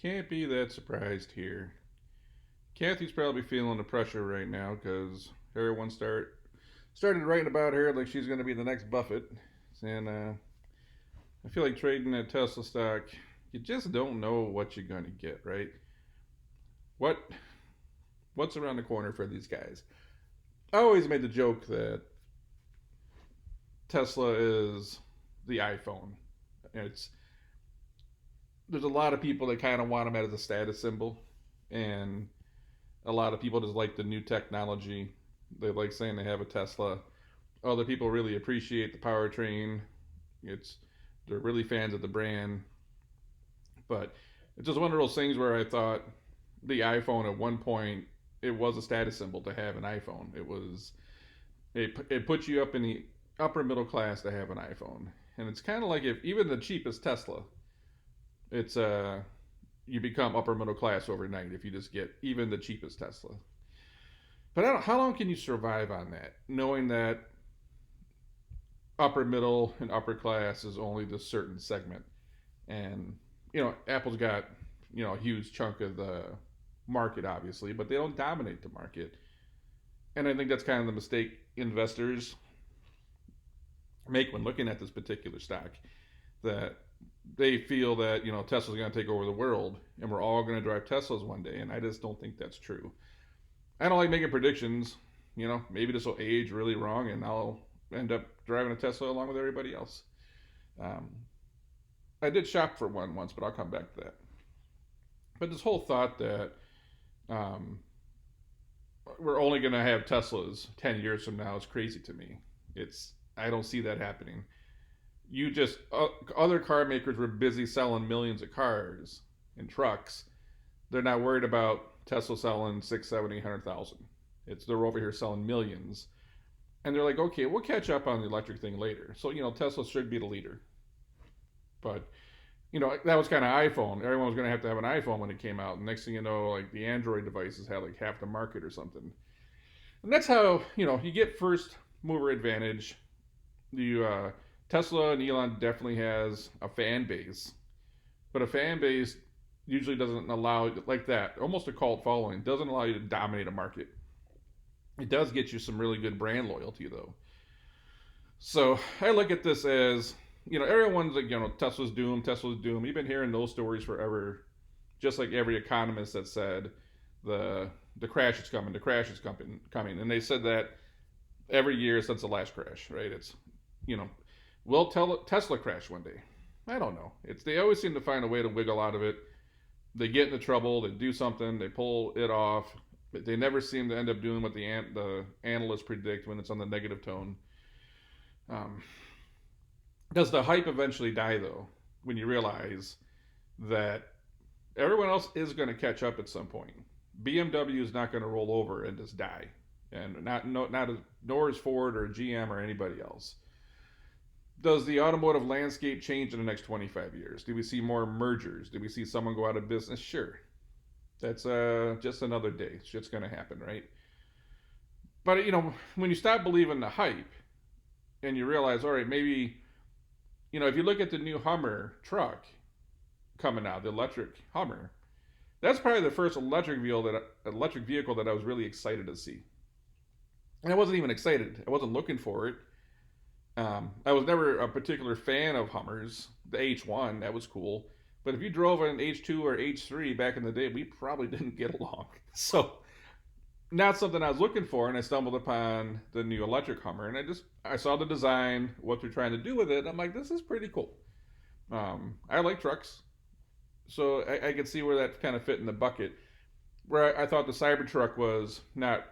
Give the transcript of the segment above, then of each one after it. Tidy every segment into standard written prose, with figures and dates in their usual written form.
Can't be that surprised here. Kathy's probably feeling the pressure right now because everyone started writing about her like she's going to be the next Buffett, and I feel like trading that Tesla stock. You just don't know what you're going to get, right? What what's around the corner for these guys? I always made the joke that Tesla is the iPhone. It's there's a lot of people that kind of want them as a status symbol, and a lot of people just like the new technology. They like saying they have a Tesla. Other people really appreciate the powertrain. It's they're really fans of the brand, but it's just one of those things where I thought the iPhone at one point it was a status symbol to have an iPhone. It puts you up in the upper middle class to have an iPhone, and it's kind of like if even the cheapest Tesla, it's you become upper middle class overnight if you just get even the cheapest Tesla. But I don't, how long can you survive on that, knowing that upper middle and upper class is only this certain segment, and Apple's got a huge chunk of the market, obviously, but they don't dominate the market, and I think that's kind of the mistake investors make when looking at this particular stock. That they feel that Tesla's going to take over the world, and we're all going to drive Teslas one day, and I just don't think that's true. I don't like making predictions. Maybe this will age really wrong, and I'll end up driving a Tesla along with everybody else. Um, I did shop for one once, but I'll come back to that. But this whole thought that um, we're only going to have Teslas 10 years from now is crazy to me. I don't see that happening. You just Other car makers were busy selling millions of cars and trucks. They're not worried about Tesla selling six, seven, 800,000. They're over here selling millions, and they're like, okay, we'll catch up on the electric thing later. So Tesla should be the leader, but that was kind of iPhone. Everyone was going to have an iPhone when it came out. And next thing you know, like the Android devices had like half the market or something. And that's how you get first mover advantage. You Tesla and Elon definitely has a fan base, but a fan base usually doesn't allow like that. Almost a cult following doesn't allow you to dominate a market. It does get you some really good brand loyalty though. So I look at this as everyone's like Tesla's doomed, Tesla's doomed. You've been hearing those stories forever. Just like every economist that said the the crash is coming, the crash is coming, and they said that every year since the last crash, right? It's you know, will Tesla crash one day? I don't know. They always seem to find a way to wiggle out of it. They get into trouble, they do something, they pull it off, but they never seem to end up doing what the analysts predict when it's on the negative tone. Um, does the hype eventually die though? When you realize that everyone else is going to catch up at some point. BMW is not going to roll over and just die, and nor is Ford or GM or anybody else. Does the automotive landscape change in the next 25 years? Do we see more mergers? Do we see someone go out of business? Sure. That's just another day. Shit's going to happen, right? But when you stop believing the hype and you realize, all right, maybe if you look at the new Hummer truck coming out, the electric Hummer, that's probably the first electric vehicle that I was really excited to see. And I wasn't even excited. I wasn't looking for it. I was never a particular fan of Hummers. The H1, that was cool. But if you drove an H2 or H3 back in the day, we probably didn't get along. So, not something I was looking for, and I stumbled upon the new electric Hummer, and I saw the design, what they're trying to do with it, and I'm like, this is pretty cool. I like trucks, so I could see where that kind of fit in the bucket. Where I thought the Cybertruck was not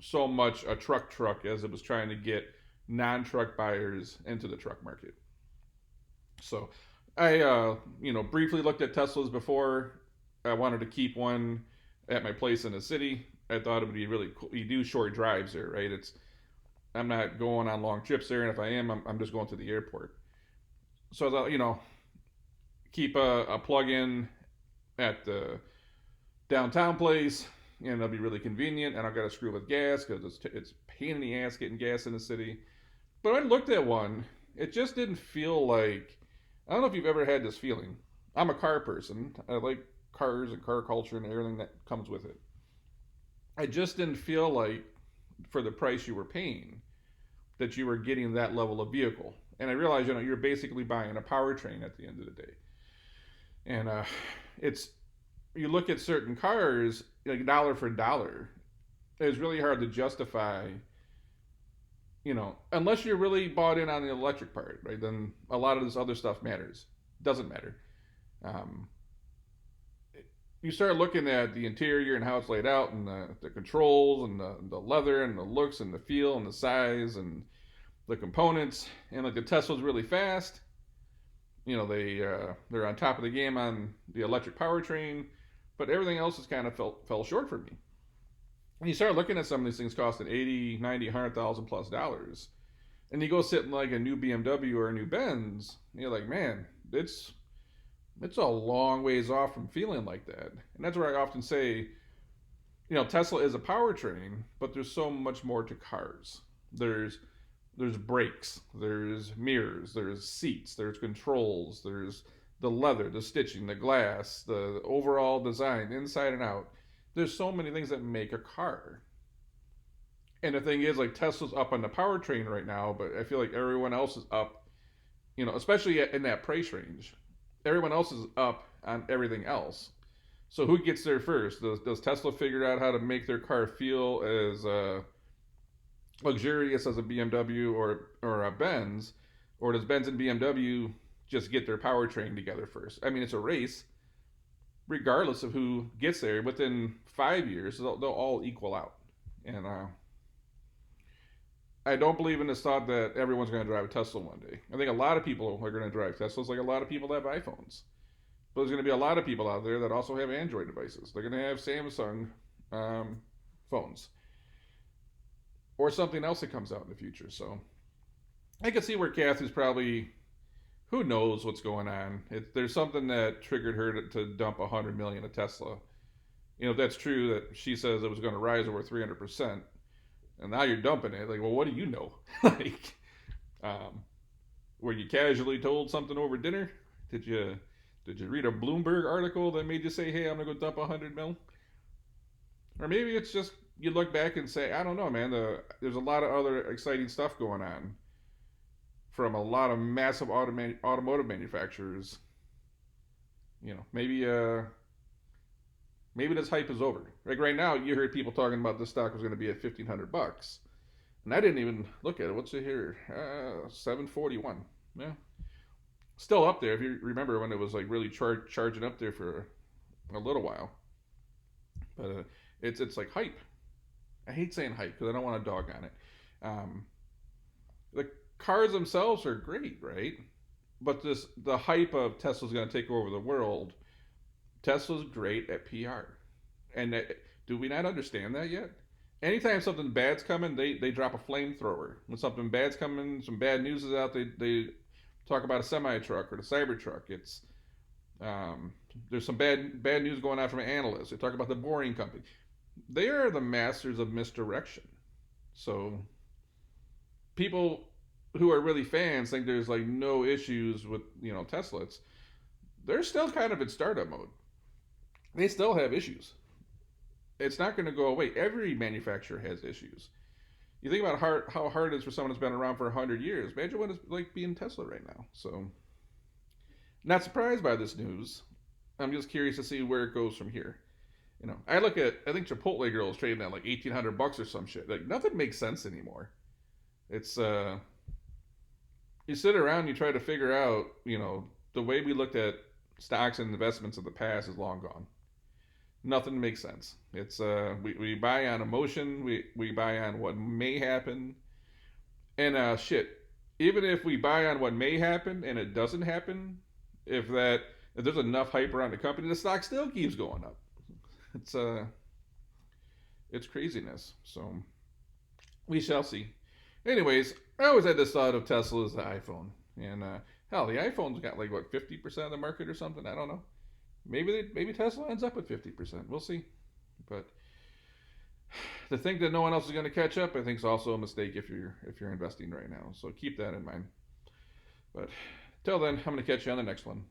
so much a truck as it was trying to get non-truck buyers into the truck market. So I briefly looked at Teslas before. I wanted to keep one at my place in the city. I thought it would be really cool. You do short drives there, right? I'm not going on long trips there, and if I am, I'm just going to the airport. So I thought, keep a plug-in at the downtown place, and it'll be really convenient. And I've got to screw with gas because it's a pain in the ass getting gas in the city. But I looked at one. It just didn't feel like. I don't know if you've ever had this feeling. I'm a car person. I like cars and car culture and everything that comes with it. I just didn't feel like for the price you were paying that you were getting that level of vehicle. And I realized, you're basically buying a powertrain at the end of the day. And it's you look at certain cars like dollar for dollar. It's really hard to justify, unless you're really bought in on the electric part, right? Then a lot of this other stuff matters. Doesn't matter. Um, you start looking at the interior and how it's laid out, and the controls, and the leather, and the looks, and the feel, and the size, and the components, and like the Tesla's really fast. They're on top of the game on the electric powertrain, but everything else has kind of fell short for me. And you start looking at some of these things costing 80, 90, 100,000 plus dollars, and you go sit in like a new BMW or a new Benz, and you're like, man, it's a long ways off from feeling like that. And that's where I often say, Tesla is a powertrain, but there's so much more to cars. There's brakes, there's mirrors, there's seats, there's controls, there's the leather, the stitching, the glass, the overall design, inside and out. There's so many things that make a car. And the thing is, like, Tesla's up on the powertrain right now, but I feel like everyone else is up, especially in that price range. Everyone else is up on everything else. So who gets there first? Does Tesla figure out how to make their car feel as luxurious as a BMW or a Benz, or does Benz and BMW just get their powertrain together first? I mean, it's a race. Regardless of who gets there, within 5 years, they'll all equal out. And I don't believe in this thought that everyone's going to drive a Tesla one day. I think a lot of people are going to drive Teslas, like a lot of people have iPhones. But there's going to be a lot of people out there that also have Android devices. They're going to have Samsung phones, or something else that comes out in the future. So I can see where Kathy's probably, who knows what's going on. There's something that triggered her to dump $100 million at Tesla. If that's true, that she says it was going to rise over 300%, and now you're dumping it. Like, well, what do you know? Like, were you casually told something over dinner? Did you read a Bloomberg article that made you say, hey, I'm going to go dump $100 million? Or maybe it's just you look back and say, I don't know, man. There's a lot of other exciting stuff going on from a lot of massive automotive manufacturers. Maybe this hype is over. Like right now, you heard people talking about this stock was going to be at $1,500, and I didn't even look at it. What's it here? 741. Yeah, still up there. If you remember when it was like really charging up there for a little while, but it's like hype. I hate saying hype because I don't want to dog on it. The cars themselves are great, right? But the hype of Tesla's going to take over the world. Tesla's great at PR, and do we not understand that yet? Anytime something bad's coming, they drop a flamethrower. When something bad's coming, some bad news is out, they talk about a semi truck or the Cybertruck. It's there's some bad news going on from analysts. They talk about the Boring Company. They are the masters of misdirection. So people who are really fans think there's like no issues with Tesla. They're still kind of in startup mode. They still have issues. It's not going to go away. Every manufacturer has issues. You think about how hard it is for someone that's been around for 100 years. Imagine what it's like being Tesla right now. So, not surprised by this news. I'm just curious to see where it goes from here. I think Chipotle Girl is trading at like $1,800 or some shit. Like, nothing makes sense anymore. It's you sit around, you try to figure out, the way we looked at stocks and investments of the past is long gone. Nothing makes sense. It's we buy on emotion, we buy on what may happen, and even if we buy on what may happen and it doesn't happen, if there's enough hype around the company, the stock still keeps going up. It's craziness. So we shall see. Anyways, I always had this thought of Tesla as the iPhone, and hell, the iPhone's got like what 50% of the market or something. I don't know. Maybe Tesla ends up at 50%. We'll see. But to think that no one else is going to catch up, I think is also a mistake if you're investing right now. So keep that in mind. But till then, I'm going to catch you on the next one.